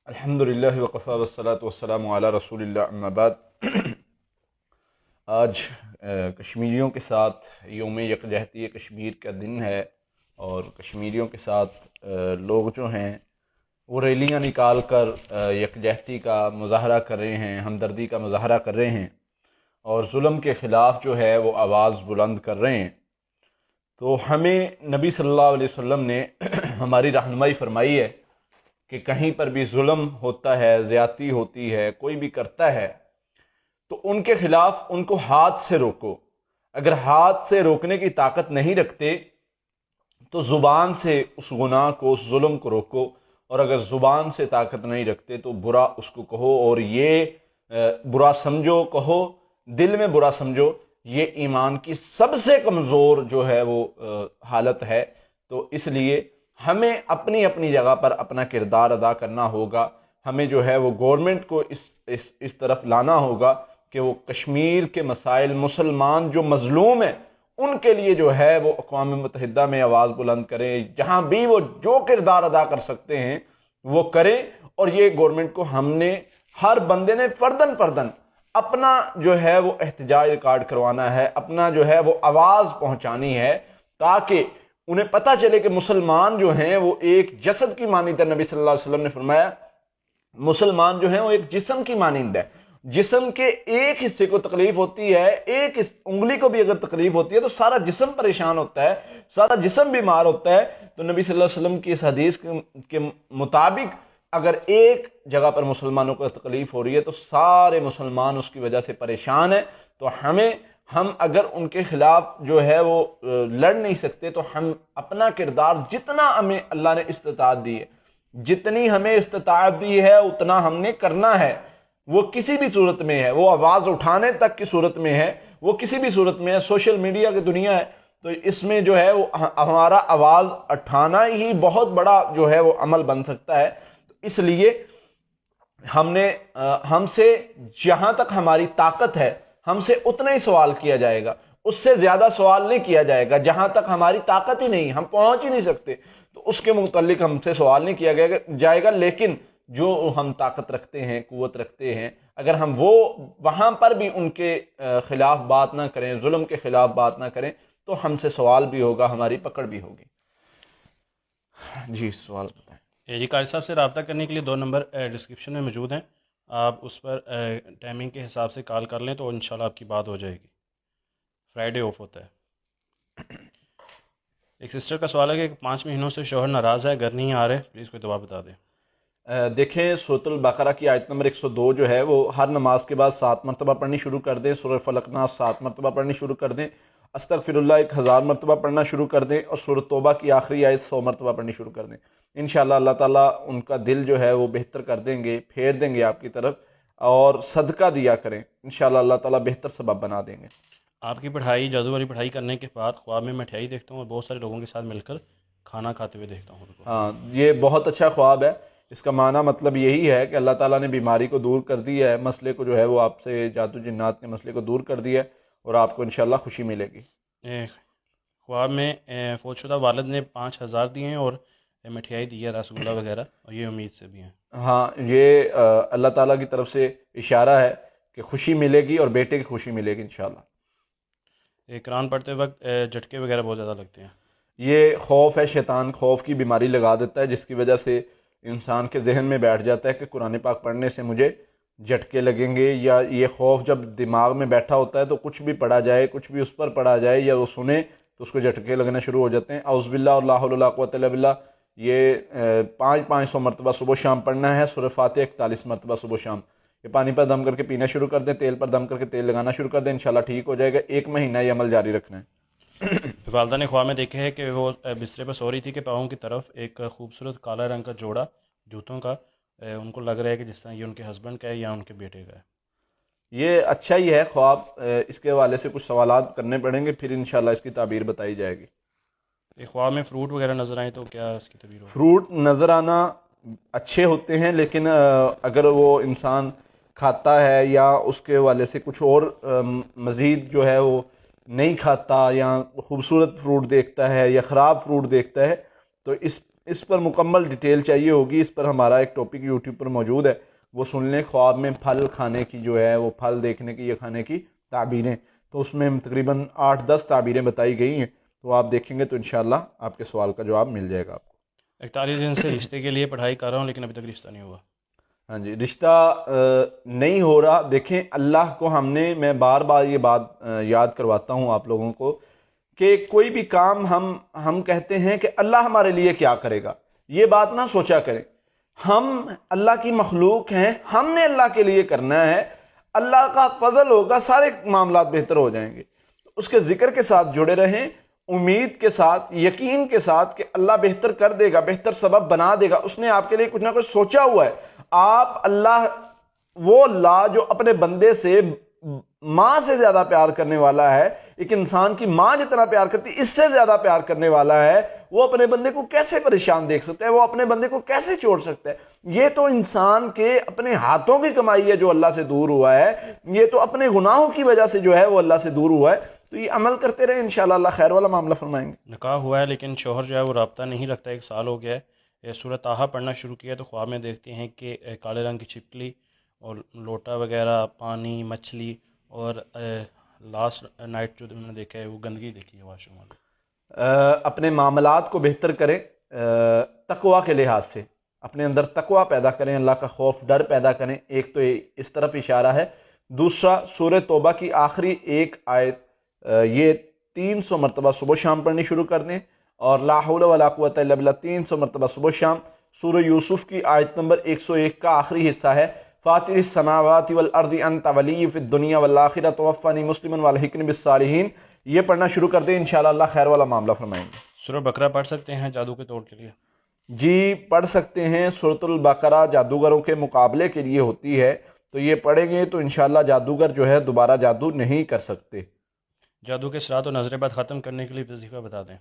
الحمدللہ وقفا والصلاة والسلام علی رسول اللہ اما بعد۔ آج کشمیریوں کے ساتھ یوم یکجہتی کشمیر کا دن ہے، اور کشمیریوں کے ساتھ لوگ جو ہیں وہ ریلیاں نکال کر یکجہتی کا مظاہرہ کر رہے ہیں، ہمدردی کا مظاہرہ کر رہے ہیں، اور ظلم کے خلاف جو ہے وہ آواز بلند کر رہے ہیں۔ تو ہمیں نبی صلی اللہ علیہ وسلم نے ہماری رہنمائی فرمائی ہے کہ کہیں پر بھی ظلم ہوتا ہے، زیادتی ہوتی ہے، کوئی بھی کرتا ہے تو ان کے خلاف ان کو ہاتھ سے روکو۔ اگر ہاتھ سے روکنے کی طاقت نہیں رکھتے تو زبان سے اس گناہ کو، اس ظلم کو روکو، اور اگر زبان سے طاقت نہیں رکھتے تو برا اس کو کہو، اور یہ برا سمجھو، کہو، دل میں برا سمجھو۔ یہ ایمان کی سب سے کمزور جو ہے وہ حالت ہے۔ تو اس لیے ہمیں اپنی اپنی جگہ پر اپنا کردار ادا کرنا ہوگا۔ ہمیں جو ہے وہ گورنمنٹ کو اس طرف لانا ہوگا کہ وہ کشمیر کے مسائل، مسلمان جو مظلوم ہیں ان کے لیے جو ہے وہ اقوام متحدہ میں آواز بلند کریں، جہاں بھی وہ جو کردار ادا کر سکتے ہیں وہ کریں۔ اور یہ گورنمنٹ کو ہم نے، ہر بندے نے فردن اپنا جو ہے وہ احتجاج ریکارڈ کروانا ہے، اپنا جو ہے وہ آواز پہنچانی ہے، تاکہ انہیں پتہ چلے کہ مسلمان جو ہیں وہ ایک جسد کی مانند ہے۔ نبی صلی اللہ علیہ وسلم نے فرمایا مسلمان جو ہیں وہ ایک جسم کی مانند ہے۔ جسم کے ایک حصے کو تکلیف ہوتی ہے، ایک انگلی کو بھی اگر تکلیف ہوتی ہے تو سارا جسم پریشان ہوتا ہے، سارا جسم بیمار ہوتا ہے۔ تو نبی صلی اللہ علیہ وسلم کی اس حدیث کے مطابق اگر ایک جگہ پر مسلمانوں کو تکلیف ہو رہی ہے تو سارے مسلمان اس کی وجہ سے پریشان ہیں۔ تو ہم اگر ان کے خلاف جو ہے وہ لڑ نہیں سکتے تو ہم اپنا کردار، جتنا ہمیں اللہ نے استطاعت دی ہے، جتنی ہمیں استطاعت دی ہے اتنا ہم نے کرنا ہے۔ وہ کسی بھی صورت میں ہے، وہ آواز اٹھانے تک کی صورت میں ہے، وہ کسی بھی صورت میں ہے۔ سوشل میڈیا کی دنیا ہے تو اس میں جو ہے وہ ہمارا آواز اٹھانا ہی بہت بڑا جو ہے وہ عمل بن سکتا ہے۔ تو اس لیے ہم سے جہاں تک ہماری طاقت ہے ہم سے اتنا ہی سوال کیا جائے گا، اس سے زیادہ سوال نہیں کیا جائے گا۔ جہاں تک ہماری طاقت ہی نہیں، ہم پہنچ ہی نہیں سکتے تو اس کے متعلق ہم سے سوال نہیں کیا جائے گا۔ لیکن جو ہم طاقت رکھتے ہیں، قوت رکھتے ہیں، اگر ہم وہاں پر بھی ان کے خلاف بات نہ کریں، ظلم کے خلاف بات نہ کریں تو ہم سے سوال بھی ہوگا، ہماری پکڑ بھی ہوگی۔ جی سوال بتائیں۔ جی قاری صاحب سے رابطہ کرنے کے لیے 2 نمبر ڈسکرپشن میں موجود ہیں، آپ اس پر ٹائمنگ کے حساب سے کال کر لیں تو انشاءاللہ آپ کی بات ہو جائے گی۔ فرائیڈے آف ہوتا ہے۔ ایک سسٹر کا سوال ہے کہ 5 مہینوں سے شوہر ناراض ہے، گھر نہیں آ رہے، پلیز کوئی دعا بتا دیں۔ دیکھیں سورۃ البقرہ کی آیت نمبر 102 جو ہے وہ ہر نماز کے بعد 7 مرتبہ پڑھنی شروع کر دیں، سورہ فلق ناس 7 مرتبہ پڑھنی شروع کر دیں، استغفر اللہ 1000 مرتبہ پڑھنا شروع کر دیں، اور سورۃ توبہ کی آخری آیت 100 مرتبہ پڑھنی شروع کر دیں۔ انشاءاللہ اللہ تعالیٰ ان کا دل جو ہے وہ بہتر کر دیں گے، پھیر دیں گے آپ کی طرف، اور صدقہ دیا کریں، انشاءاللہ اللہ تعالیٰ بہتر سبب بنا دیں گے۔ آپ کی پڑھائی، جادو والی پڑھائی کرنے کے بعد خواب میں مٹھائی دیکھتا ہوں اور بہت سارے لوگوں کے ساتھ مل کر کھانا کھاتے ہوئے دیکھتا ہوں۔ ہاں، یہ بہت اچھا خواب ہے۔ اس کا معنی مطلب یہی ہے کہ اللہ تعالیٰ نے بیماری کو دور کر دی ہے، مسئلے کو جو ہے وہ آپ سے، جادو جنات کے مسئلے کو دور کر دیا ہے، اور آپ کو انشاءاللہ خوشی ملے گی۔ خواب میں فوت شدہ والد نے 5000 دیے ہیں اور مٹھائی دی ہے، رسگلہ وغیرہ، اور یہ امید سے بھی ہیں۔ ہاں، یہ اللہ تعالیٰ کی طرف سے اشارہ ہے کہ خوشی ملے گی، اور بیٹے کی خوشی ملے گی انشاءاللہ۔ قرآن پڑھتے وقت جھٹکے وغیرہ بہت زیادہ لگتے ہیں۔ یہ خوف ہے، شیطان خوف کی بیماری لگا دیتا ہے، جس کی وجہ سے انسان کے ذہن میں بیٹھ جاتا ہے کہ قرآن پاک پڑھنے سے مجھے جھٹکے لگیں گے، یا یہ خوف جب دماغ میں بیٹھا ہوتا ہے تو کچھ بھی پڑھا جائے، کچھ بھی اس پر پڑھا جائے یا وہ سنے تو اس کو جھٹکے لگنا شروع ہو جاتے ہیں۔ اعوذ باللہ اور لا حول ولا قوۃ الا باللہ، یہ 500 مرتبہ صبح شام پڑھنا ہے۔ سورہ فاتحہ 41 مرتبہ صبح شام۔ یہ پانی پر دم کر کے پینا شروع کر دیں، تیل پر دم کر کے تیل لگانا شروع کر دیں، انشاءاللہ ٹھیک ہو جائے گا۔ 1 مہینہ یہ عمل جاری رکھنا ہے۔ والدہ نے خواب میں دیکھا ہے کہ وہ بسترے پر سو رہی تھی کہ پاؤں کی طرف ایک خوبصورت کالا رنگ کا جوڑا جوتوں کا، ان کو لگ رہا ہے کہ جس طرح یہ ان کے ہسبینڈ کا ہے یا ان کے بیٹے کا ہے۔ یہ اچھا ہی ہے خواب، اس کے حوالے سے کچھ سوالات کرنے پڑیں گے، پھر انشاءاللہ اس کی تعبیر بتائی جائے گی۔ ایک خواب میں فروٹ وغیرہ نظر آئے تو کیا اس کی تعبیر ہوگی؟ فروٹ نظر آنا اچھے ہوتے ہیں، لیکن اگر وہ انسان کھاتا ہے یا اس کے حوالے سے کچھ اور مزید جو ہے وہ نہیں کھاتا، یا خوبصورت فروٹ دیکھتا ہے یا خراب فروٹ دیکھتا ہے، تو اس پر مکمل ڈیٹیل چاہیے ہوگی، اس پر ہمارا ایک ٹاپک یوٹیوب پر موجود ہے، وہ سن لیں، خواب میں پھل کھانے کی جو ہے وہ پھل دیکھنے کی یا کھانے کی تعبیریں، تو اس میں تقریباً 8-10 تعبیریں بتائی گئی ہیں، تو آپ دیکھیں گے تو انشاءاللہ آپ کے سوال کا جواب مل جائے گا آپ کو۔ 41 دن سے رشتے کے لیے پڑھائی کر رہا ہوں لیکن ابھی تک رشتہ نہیں ہوا۔ ہاں جی، رشتہ نہیں ہو رہا، دیکھیں اللہ کو میں بار بار یہ بات یاد کرواتا ہوں آپ لوگوں کو کہ کوئی بھی کام ہم کہتے ہیں کہ اللہ ہمارے لیے کیا کرے گا، یہ بات نہ سوچا کریں، ہم اللہ کی مخلوق ہیں، ہم نے اللہ کے لیے کرنا ہے، اللہ کا فضل ہوگا، سارے معاملات بہتر ہو جائیں گے۔ اس کے ذکر کے ساتھ جڑے رہیں، امید کے ساتھ، یقین کے ساتھ کہ اللہ بہتر کر دے گا، بہتر سبب بنا دے گا، اس نے آپ کے لیے کچھ نہ کچھ سوچا ہوا ہے۔ آپ اللہ، وہ اللہ جو اپنے بندے سے ماں سے زیادہ پیار کرنے والا ہے، ایک انسان کی ماں جتنا پیار کرتی اس سے زیادہ پیار کرنے والا ہے، وہ اپنے بندے کو کیسے پریشان دیکھ سکتا ہے، وہ اپنے بندے کو کیسے چھوڑ سکتا ہے؟ یہ تو انسان کے اپنے ہاتھوں کی کمائی ہے جو اللہ سے دور ہوا ہے، یہ تو اپنے گناہوں کی وجہ سے جو ہے وہ اللہ سے دور ہوا ہے، تو یہ عمل کرتے رہے، انشاءاللہ اللہ خیر والا معاملہ فرمائیں گے۔ نکاح ہوا ہے لیکن شوہر جو ہے وہ رابطہ نہیں رکھتا، 1 سال ہو گیا ہے، سورۃ طٰہٰ پڑھنا شروع کیا تو خواب میں دیکھتے ہیں کہ کالے رنگ کی چھپکلی اور لوٹا وغیرہ، پانی، مچھلی، اور لاسٹ نائٹ جو ہم نے دیکھا ہے وہ گندگی دیکھی ہے واش روم میں۔ اپنے معاملات کو بہتر کریں، تقوی کے لحاظ سے اپنے اندر تقوی پیدا کریں، اللہ کا خوف ڈر پیدا کریں، ایک تو اس طرف اشارہ ہے۔ دوسرا، سورہ توبہ کی آخری ایک آیت یہ 300 مرتبہ صبح شام پڑھنی شروع کر دیں، اور لا حول ولا قوت الا باللہ 300 مرتبہ صبح شام۔ سورہ یوسف کی آیت نمبر 101 کا آخری حصہ ہے، فاطر السماوات والارض انت ولی فی الدنیا والآخرہ توفنی مسلما والحقنی بالصالحین، یہ پڑھنا شروع کر دیں، انشاءاللہ اللہ خیر والا معاملہ فرمائیں گے۔ سورہ بقرہ پڑھ سکتے ہیں جادو کے توڑ کے لیے؟ جی پڑھ سکتے ہیں، سورۃ البقرہ جادوگروں کے مقابلے کے لیے ہوتی ہے، تو یہ پڑھیں گے تو انشاءاللہ جادوگر جو ہے دوبارہ جادو نہیں کر سکتے۔ جادو کے اثرات و نظر بد ختم کرنے کے لیے وظیفہ بتا دیں۔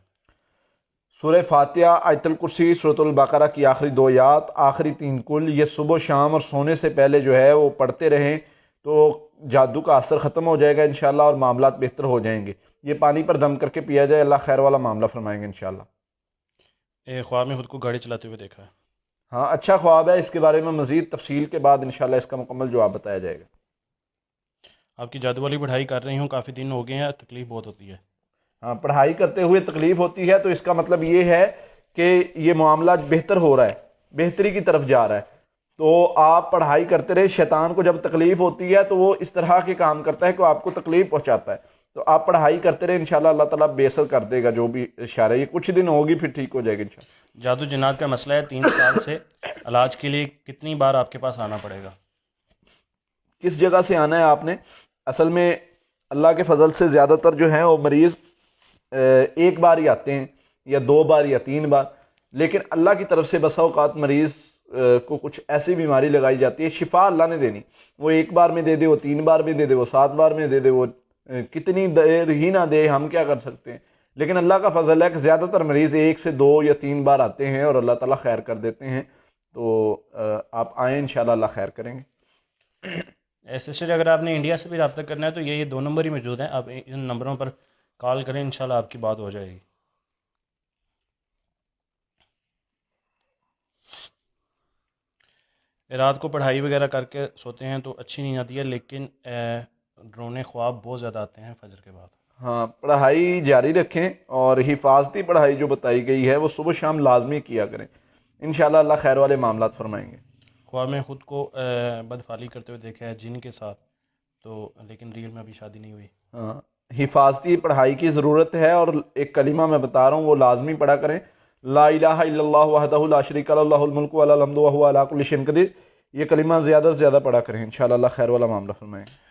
سورہ فاتحہ، آیت الکرسی، سورۃ البقرہ کی آخری 2 آیات، آخری 3 کل، یہ صبح شام اور سونے سے پہلے جو ہے وہ پڑھتے رہیں تو جادو کا اثر ختم ہو جائے گا انشاءاللہ، اور معاملات بہتر ہو جائیں گے۔ یہ پانی پر دم کر کے پیا جائے، اللہ خیر والا معاملہ فرمائیں گے انشاءاللہ۔ خواب میں خود کو گاڑی چلاتے ہوئے دیکھا ہے۔ ہاں اچھا خواب ہے، اس کے بارے میں مزید تفصیل کے بعد انشاءاللہ اس کا مکمل جواب بتایا جائے گا۔ آپ کی جادو والی پڑھائی کر رہی ہوں، کافی دن ہو گئے ہیں، تکلیف بہت ہوتی ہے۔ ہاں پڑھائی کرتے ہوئے تکلیف ہوتی ہے تو اس کا مطلب یہ ہے کہ یہ معاملہ بہتر ہو رہا ہے، بہتری کی طرف جا رہا ہے، تو آپ پڑھائی کرتے رہے۔ شیطان کو جب تکلیف ہوتی ہے تو وہ اس طرح کے کام کرتا ہے کہ آپ کو تکلیف پہنچاتا ہے، تو آپ پڑھائی کرتے رہے، انشاءاللہ اللہ تعالیٰ بے اثر کر دے گا جو بھی اشارہ ہے، یہ کچھ دن ہوگی پھر ٹھیک ہو جائے گا انشاءاللہ۔ جادو جنات کا مسئلہ ہے، 3 سال سے علاج کے لیے کتنی بار آپ کے پاس آنا پڑے گا؟ کس جگہ سے آنا ہے آپ نے؟ اصل میں اللہ کے فضل سے زیادہ تر جو ہیں وہ مریض ایک بار ہی آتے ہیں، یا 2 بار یا 3 بار، لیکن اللہ کی طرف سے بسا اوقات مریض کو کچھ ایسی بیماری لگائی جاتی ہے، شفا اللہ نے دینی، وہ 1 بار میں دے دے، وہ 3 بار میں دے دے، وہ 7 بار میں دے دے، وہ کتنی دیر ہی نہ دے، ہم کیا کر سکتے ہیں؟ لیکن اللہ کا فضل ہے کہ زیادہ تر مریض 1 سے 2 یا 3 بار آتے ہیں اور اللہ تعالیٰ خیر کر دیتے ہیں، تو آپ آئیں انشاءاللہ اللہ خیر کریں گے۔ سسٹر اگر آپ نے انڈیا سے بھی رابطہ کرنا ہے تو یہ 2 نمبر ہی موجود ہیں، آپ ان نمبروں پر کال کریں، انشاءاللہ آپ کی بات ہو جائے گی۔ رات کو پڑھائی وغیرہ کر کے سوتے ہیں تو اچھی نیند آتی ہے، لیکن ڈرونے خواب بہت زیادہ آتے ہیں فجر کے بعد۔ ہاں پڑھائی جاری رکھیں، اور حفاظتی پڑھائی جو بتائی گئی ہے وہ صبح شام لازمی کیا کریں، انشاءاللہ اللہ خیر والے معاملات فرمائیں گے۔ خواب میں خود کو بدفعلی کرتے ہوئے دیکھا ہے جن کے ساتھ، تو لیکن ریل میں ابھی شادی نہیں ہوئی۔ ہاں حفاظتی پڑھائی کی ضرورت ہے، اور ایک کلمہ میں بتا رہا ہوں وہ لازمی پڑھا کریں، لا الہ الا اللہ وحدہ لا شریک لہ لہ الملک ولہ الحمد وہو علی کل شیء قدیر، یہ کلمہ زیادہ سے زیادہ پڑھا کریں، انشاءاللہ اللہ خیر والا معاملہ فرمائیں گے۔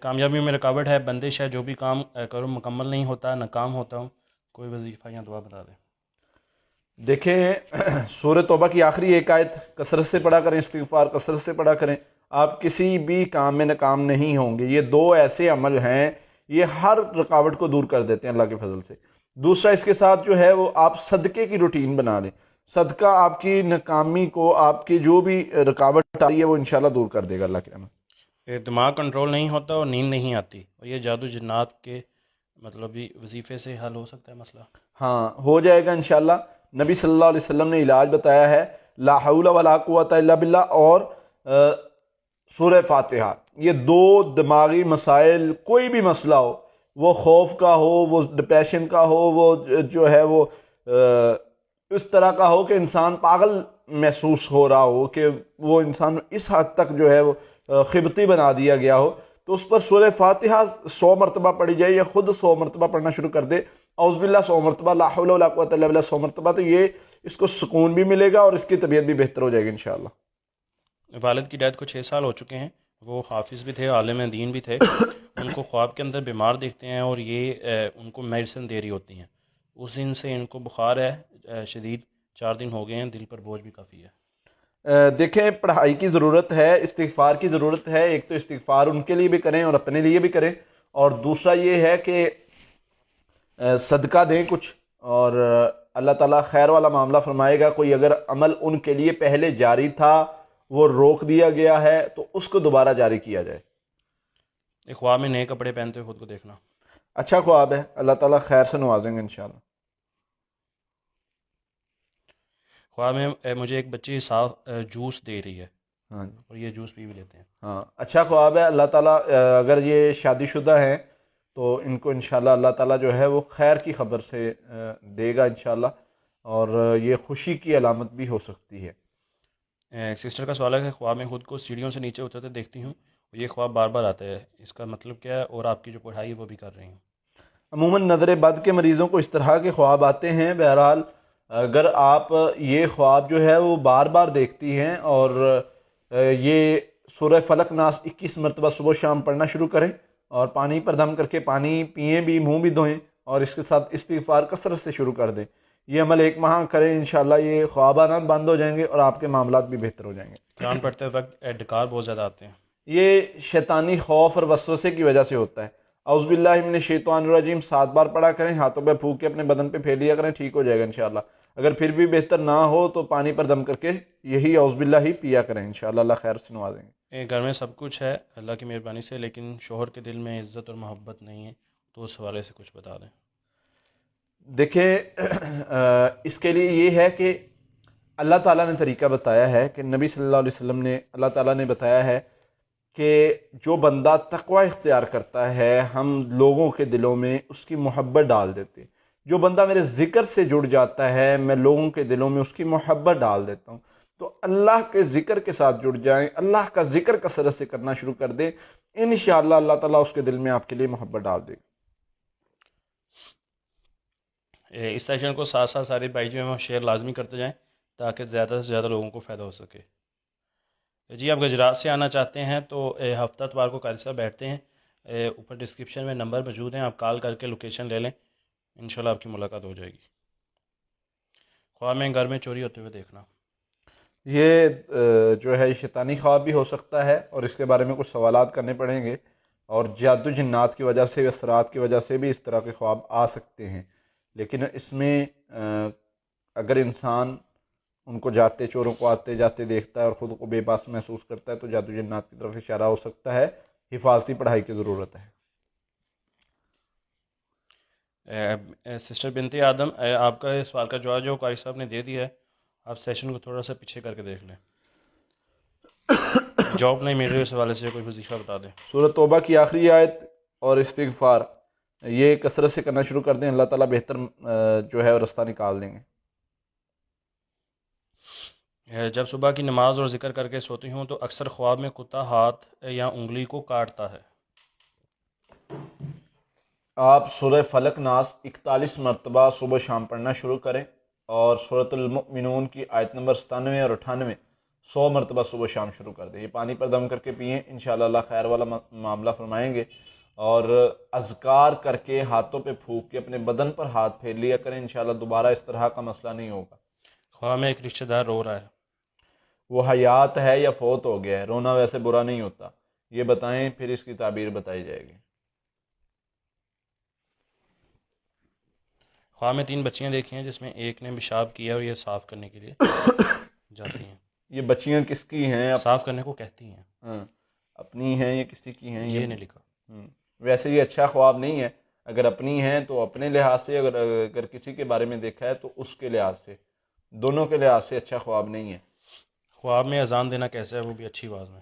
کامیابی میں رکاوٹ ہے، بندش ہے، جو بھی کام کروں مکمل نہیں ہوتا، ناکام ہوتا ہوں، کوئی وظیفہ یا دعا بتا دیں۔ دیکھیں سورہ توبہ کی آخری ایک آیت کثرت سے پڑھا کریں، استغفار کثرت سے پڑھا کریں، آپ کسی بھی کام میں ناکام نہیں ہوں گے۔ یہ 2 ایسے عمل ہیں، یہ ہر رکاوٹ کو دور کر دیتے ہیں اللہ کے فضل سے۔ دوسرا اس کے ساتھ جو ہے وہ آپ صدقے کی روٹین بنا لیں، صدقہ آپ کی ناکامی کو، آپ کی جو بھی رکاوٹ آ رہی ہے وہ انشاءاللہ دور کر دے گا اللہ کے رحمت۔ دماغ کنٹرول نہیں ہوتا اور نیند نہیں آتی، اور یہ جادو جنات کے مطلب بھی وظیفے سے حل ہو سکتا ہے مسئلہ؟ ہاں ہو جائے گا انشاءاللہ. نبی صلی اللہ علیہ وسلم نے علاج بتایا ہے لا حول ولا قوت الا باللہ اور سورہ فاتحہ. یہ دو دماغی مسائل، کوئی بھی مسئلہ ہو، وہ خوف کا ہو، وہ ڈپریشن کا ہو، وہ جو ہے وہ اس طرح کا ہو کہ انسان پاگل محسوس ہو رہا ہو، کہ وہ انسان اس حد تک جو ہے وہ خبتی بنا دیا گیا ہو، تو اس پر سورہ فاتحہ 100 مرتبہ پڑھی جائے یا خود 100 مرتبہ پڑھنا شروع کر دے، اعوذ باللہ 100 مرتبہ، لا حول ولا قوت الا باللہ 100 مرتبہ، تو یہ اس کو سکون بھی ملے گا اور اس کی طبیعت بھی بہتر ہو جائے گی انشاءاللہ. والد کی ڈیتھ کو 6 سال ہو چکے ہیں، وہ حافظ بھی تھے، عالم دین بھی تھے. ان کو خواب کے اندر بیمار دیکھتے ہیں اور یہ ان کو میڈیسن دے رہی ہوتی ہیں. اس دن سے ان کو بخار ہے شدید، 4 دن ہو گئے ہیں، دل پر بوجھ بھی کافی ہے. دیکھیں پڑھائی کی ضرورت ہے، استغفار کی ضرورت ہے. ایک تو استغفار ان کے لیے بھی کریں اور اپنے لیے بھی کریں، اور دوسرا یہ ہے کہ صدقہ دیں کچھ، اور اللہ تعالیٰ خیر والا معاملہ فرمائے گا. کوئی اگر عمل ان کے لیے پہلے جاری تھا وہ روک دیا گیا ہے تو اس کو دوبارہ جاری کیا جائے. ایک خواب میں نئے کپڑے پہنتے ہوئے خود کو دیکھنا اچھا خواب ہے، اللہ تعالیٰ خیر سے نوازیں گے انشاءاللہ. خواب میں مجھے ایک بچی صاف جوس دے رہی ہے ہاں جی، اور یہ جوس پی بھی لیتے ہیں. ہاں اچھا خواب ہے. اللہ تعالیٰ اگر یہ شادی شدہ ہیں تو ان کو انشاءاللہ اللہ تعالیٰ جو ہے وہ خیر کی خبر سے دے گا انشاءاللہ، اور یہ خوشی کی علامت بھی ہو سکتی ہے. سسٹر کا سوال ہے کہ خواب میں خود کو سیڑھیوں سے نیچے اترتے دیکھتی ہوں، یہ خواب بار بار آتا ہے، اس کا مطلب کیا ہے؟ اور آپ کی جو پڑھائی ہے وہ بھی کر رہی ہوں. عموماً نظر بد کے مریضوں کو اس طرح کے خواب آتے ہیں. بہرحال اگر آپ یہ خواب جو ہے وہ بار بار دیکھتی ہیں اور یہ سورہ فلق ناس 21 مرتبہ صبح شام پڑھنا شروع کریں اور پانی پر دم کر کے پانی پئیں بھی، منہ بھی دھوئیں، اور اس کے ساتھ استغفار کثرت سے شروع کر دیں. یہ عمل 1 ماہ کریں، انشاءاللہ یہ خوابانات بند ہو جائیں گے اور آپ کے معاملات بھی بہتر ہو جائیں گے. قرآن پڑھتے وقت ڈکار بہت زیادہ آتے ہیں. یہ شیطانی خوف اور وسوسے کی وجہ سے ہوتا ہے. اعوذ باللہ من الشیطان الرجیم 7 بار پڑھا کریں، ہاتھوں پہ پھونک کے اپنے بدن پہ پھیر لیا کریں، ٹھیک ہو جائے گا انشاءاللہ. اگر پھر بھی بہتر نہ ہو تو پانی پر دم کر کے یہی اعوذ باللہ ہی پیا کریں، انشاءاللہ اللہ خیر سے نوازیں گے. گھر میں سب کچھ ہے اللہ کی مہربانی سے، لیکن شوہر کے دل میں عزت اور محبت نہیں ہے، تو اس حوالے سے کچھ بتا دیں. دیکھیں اس کے لیے یہ ہے کہ اللہ تعالیٰ نے طریقہ بتایا ہے کہ نبی صلی اللہ علیہ وسلم نے، اللہ تعالیٰ نے بتایا ہے کہ جو بندہ تقوی اختیار کرتا ہے ہم لوگوں کے دلوں میں اس کی محبت ڈال دیتے ہیں. جو بندہ میرے ذکر سے جڑ جاتا ہے میں لوگوں کے دلوں میں اس کی محبت ڈال دیتا ہوں. تو اللہ کے ذکر کے ساتھ جڑ جائیں، اللہ کا ذکر کثرت سے کرنا شروع کر دیں، انشاءاللہ اللہ تعالیٰ اس کے دل میں آپ کے لیے محبت ڈال دے گا. اس سیشن کو ساتھ ساتھ سارے بھائی جو ہیں وہ شیئر لازمی کرتے جائیں تاکہ زیادہ سے زیادہ لوگوں کو فائدہ ہو سکے. جی آپ گجرات سے آنا چاہتے ہیں تو ہفتہ اتوار کو قاری صاحب بیٹھتے ہیں، اوپر ڈسکرپشن میں نمبر موجود ہیں، آپ کال کر کے لوکیشن لے لیں، انشاءاللہ آپ کی ملاقات ہو جائے گی. خواب میں گھر میں چوری ہوتے ہوئے دیکھنا، یہ جو ہے شیطانی خواب بھی ہو سکتا ہے اور اس کے بارے میں کچھ سوالات کرنے پڑیں گے، اور جادو جنات کی وجہ سے، اثرات کی وجہ سے بھی اس طرح کے خواب آ سکتے ہیں. لیکن اس میں اگر انسان ان کو جاتے، چوروں کو آتے جاتے دیکھتا ہے اور خود کو بے بس محسوس کرتا ہے تو جادو جنات کی طرف اشارہ ہو سکتا ہے. حفاظتی پڑھائی کی ضرورت ہے. سسٹر بنتی آدم، آپ کا اس سوال کا جواب جو قاری صاحب نے دے دیا ہے، آپ سیشن کو تھوڑا سا پیچھے کر کے دیکھ لیں. جاب نہیں مل رہی اس حوالے سے کوئی وظیفہ بتا دیں. سورۃ توبہ کی آخری آیت اور استغفار یہ کثرت سے کرنا شروع کر دیں، اللہ تعالیٰ بہتر جو ہے رستہ نکال دیں گے. جب صبح کی نماز اور ذکر کر کے سوتی ہوں تو اکثر خواب میں کتا ہاتھ یا انگلی کو کاٹتا ہے. آپ سورہ فلق ناس 41 مرتبہ صبح شام پڑھنا شروع کریں اور سورۃ المؤمنون کی آیت نمبر 97 اور 98 100 مرتبہ صبح شام شروع کر دیں. یہ پانی پر دم کر کے پئیں، انشاءاللہ اللہ خیر والا معاملہ فرمائیں گے. اور اذکار کر کے ہاتھوں پہ پھونک کے اپنے بدن پر ہاتھ پھیر لیا کریں، انشاءاللہ دوبارہ اس طرح کا مسئلہ نہیں ہوگا. خواب میں ایک رشتہ دار رو رہا ہے، وہ حیات ہے یا فوت ہو گیا ہے؟ رونا ویسے برا نہیں ہوتا، یہ بتائیں پھر اس کی تعبیر بتائی جائے گی. خواب میں 3 بچیاں دیکھی ہیں جس میں ایک نے پیشاب کیا اور یہ صاف کرنے کے لیے جاتی ہیں. یہ بچیاں کس کی ہیں؟ صاف کرنے کو کہتی ہیں. ہاں اپنی ہیں یا کسی کی ہیں؟ یہ نہیں لکھا. ویسے یہ اچھا خواب نہیں ہے. اگر اپنی ہیں تو اپنے لحاظ سے، اگر کسی کے بارے میں دیکھا ہے تو اس کے لحاظ سے، دونوں کے لحاظ سے اچھا خواب نہیں ہے۔ خواب میں اذان دینا کیسا ہے، وہ بھی اچھی آواز میں؟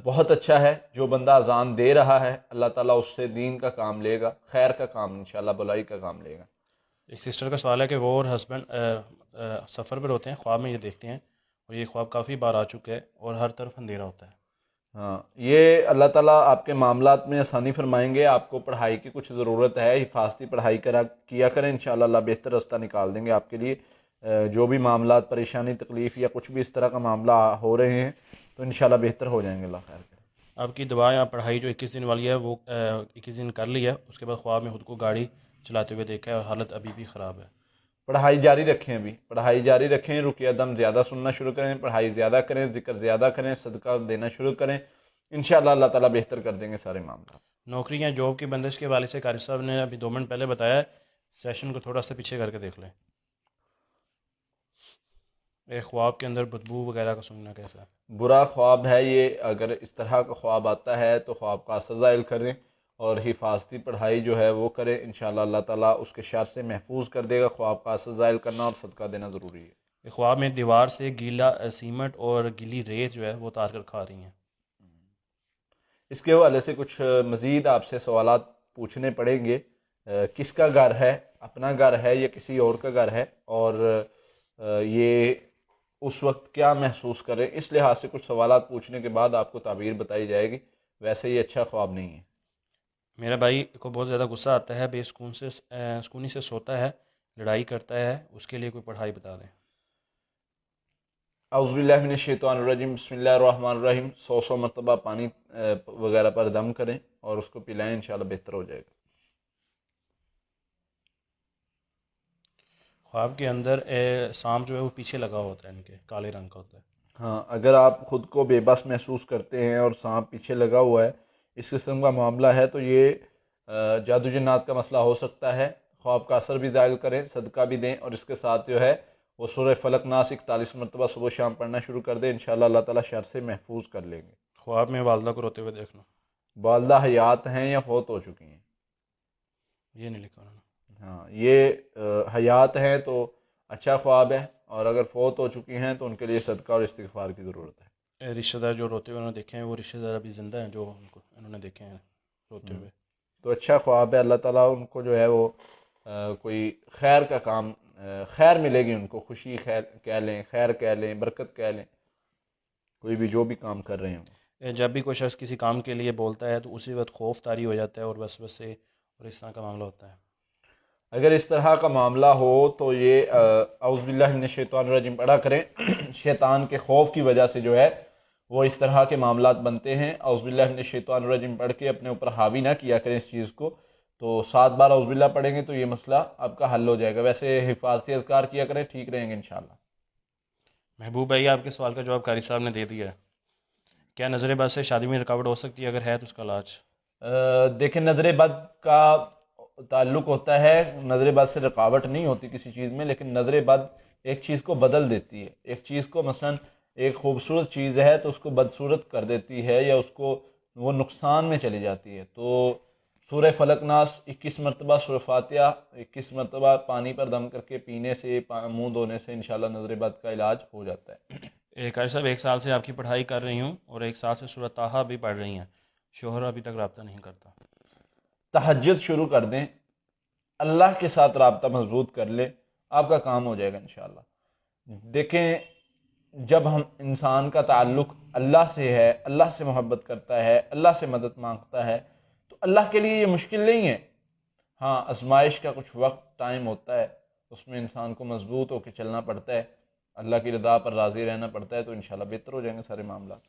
بہت اچھا ہے، جو بندہ اذان دے رہا ہے اللہ تعالیٰ اس سے دین کا کام لے گا، خیر کا کام انشاءاللہ، بلائی کا کام لے گا۔ ایک سسٹر کا سوال ہے کہ وہ اور ہسبینڈ سفر پر ہوتے ہیں، خواب میں یہ دیکھتے ہیں اور یہ خواب کافی بار آ چکا ہے اور ہر طرف اندھیرا ہوتا ہے۔ ہاں، یہ اللہ تعالیٰ آپ کے معاملات میں آسانی فرمائیں گے۔ آپ کو پڑھائی کی کچھ ضرورت ہے، حفاظتی پڑھائی کیا کریں، انشاءاللہ اللہ بہتر راستہ نکال دیں گے آپ کے لیے۔ جو بھی معاملات، پریشانی، تکلیف یا کچھ بھی اس طرح کا معاملہ ہو رہے ہیں تو انشاءاللہ بہتر ہو جائیں گے، اللہ خیر کرے۔ آپ کی دعا یا پڑھائی جو 21 دن والی ہے وہ 21 دن کر لی ہے، اس کے بعد خواب میں خود کو گاڑی چلاتے ہوئے دیکھا ہے اور حالت ابھی بھی خراب ہے۔ پڑھائی جاری رکھیں، ابھی پڑھائی جاری رکھیں، رقیہ دم زیادہ سننا شروع کریں، پڑھائی زیادہ کریں، ذکر زیادہ کریں، صدقہ دینا شروع کریں، انشاءاللہ اللہ تعالیٰ بہتر کر دیں گے سارے معاملات۔ نوکری یا جاب کی بندش کے حوالے سے قاری صاحب نے ابھی 2 منٹ پہلے بتایا ہے، سیشن کو تھوڑا سا پیچھے کر کے دیکھ لیں۔ ایک خواب کے اندر بدبو وغیرہ کا سننا کیسا ہے؟ برا خواب ہے یہ، اگر اس طرح کا خواب آتا ہے تو خواب کا اثر ظاہر کریں اور حفاظتی پڑھائی جو ہے وہ کریں، انشاءاللہ اللہ تعالیٰ اس کے شر سے محفوظ کر دے گا۔ خواب کا اثر ظاہر کرنا اور صدقہ دینا ضروری ہے۔ ایک خواب میں دیوار سے گیلا سیمنٹ اور گیلی ریت جو ہے وہ اتار کر کھا رہی ہیں۔ اس کے حوالے سے کچھ مزید آپ سے سوالات پوچھنے پڑیں گے۔ کس کا گھر ہے، اپنا گھر ہے یا کسی اور کا گھر ہے، اور یہ اس وقت کیا محسوس کریں، اس لحاظ سے کچھ سوالات پوچھنے کے بعد آپ کو تعبیر بتائی جائے گی۔ ویسے یہ اچھا خواب نہیں ہے۔ میرا بھائی کو بہت زیادہ غصہ آتا ہے، بے سکونی سے سوتا ہے، لڑائی کرتا ہے، اس کے لیے کوئی پڑھائی بتا دیں۔ اعوذ باللہ من الشیطان الرجیم، بسم اللہ الرحمن الرحیم۔ 100 مرتبہ پانی وغیرہ پر دم کریں اور اس کو پلائیں، انشاءاللہ بہتر ہو جائے گا۔ خواب کے اندر سانپ جو ہے وہ پیچھے لگا ہوتا ہے، ان کے کالے رنگ کا ہوتا ہے۔ ہاں، اگر آپ خود کو بے بس محسوس کرتے ہیں اور سانپ پیچھے لگا ہوا ہے، اس قسم کا معاملہ ہے تو یہ جادو جنات کا مسئلہ ہو سکتا ہے۔ خواب کا اثر بھی ظاہر کریں، صدقہ بھی دیں، اور اس کے ساتھ جو ہے وہ سورہ فلق ناس 41 مرتبہ صبح شام پڑھنا شروع کر دیں، انشاءاللہ اللہ تعالیٰ شر سے محفوظ کر لیں گے۔ خواب میں والدہ کو روتے ہوئے دیکھنا، والدہ حیات ہیں یا فوت ہو چکی ہیں؟ یہ نہیں لکھا انہوں نے۔ ہاں، یہ حیات ہیں تو اچھا خواب ہے، اور اگر فوت ہو چکی ہیں تو ان کے لیے صدقہ اور استغفار کی ضرورت ہے۔ رشتہ دار جو روتے ہوئے انہوں نے دیکھے ہیں، وہ رشتہ دار ابھی زندہ ہیں جو انہوں نے دیکھے ہیں روتے ہوئے؟ تو اچھا خواب ہے، اللہ تعالیٰ ان کو جو ہے وہ کوئی خیر کا کام، خیر ملے گی ان کو، خوشی خیر کہہ لیں، خیر کہہ لیں، برکت کہہ لیں، کوئی بھی جو بھی کام کر رہے ہوں۔ جب بھی کوئی شخص کسی کام کے لیے بولتا ہے تو اسی وقت خوف طاری ہو جاتا ہے اور وسوسے اور اس طرح کا معاملہ ہوتا ہے۔ اگر اس طرح کا معاملہ ہو تو یہ اعوذ باللہ من الشیطان الرجیم پڑھا کریں۔ شیطان کے خوف کی وجہ سے جو ہے وہ اس طرح کے معاملات بنتے ہیں۔ اعوذ باللہ من الشیطان الرجیم پڑھ کے اپنے اوپر حاوی نہ کیا کریں اس چیز کو، تو 7 بار اعوذ باللہ پڑھیں گے تو یہ مسئلہ آپ کا حل ہو جائے گا۔ ویسے حفاظتی اذکار کیا کریں، ٹھیک رہیں گے انشاءاللہ۔ محبوب بھائی، آپ کے سوال کا جواب قاری صاحب نے دے دیا ہے۔ کیا نظر بد سے شادی میں رکاوٹ ہو سکتی ہے؟ اگر ہے تو اس کا علاج؟ دیکھیں، نظر بد کا تعلق ہوتا ہے، نظر بد سے رکاوٹ نہیں ہوتی کسی چیز میں، لیکن نظر بد ایک چیز کو بدل دیتی ہے۔ ایک چیز کو مثلا ایک خوبصورت چیز ہے تو اس کو بدصورت کر دیتی ہے، یا اس کو وہ نقصان میں چلی جاتی ہے۔ تو سورہ فلق ناس 21 مرتبہ، سورہ فاتحہ 21 مرتبہ پانی پر دم کر کے پینے سے، منہ دھونے سے انشاءاللہ نظر بد کا علاج ہو جاتا ہے۔ قاری صاحب، 1 سال سے آپ کی پڑھائی کر رہی ہوں اور 1 سال سے سورہ طٰہٰ بھی پڑھ رہی ہیں، شوہر ابھی تک رابطہ نہیں کرتا۔ تہجد شروع کر دیں، اللہ کے ساتھ رابطہ مضبوط کر لیں، آپ کا کام ہو جائے گا انشاءاللہ۔ دیکھیں، جب ہم انسان کا تعلق اللہ سے ہے، اللہ سے محبت کرتا ہے، اللہ سے مدد مانگتا ہے، تو اللہ کے لیے یہ مشکل نہیں ہے۔ ہاں، آزمائش کا کچھ وقت ٹائم ہوتا ہے، اس میں انسان کو مضبوط ہو کے چلنا پڑتا ہے، اللہ کی رضا پر راضی رہنا پڑتا ہے، تو انشاءاللہ بہتر ہو جائیں گے سارے معاملات۔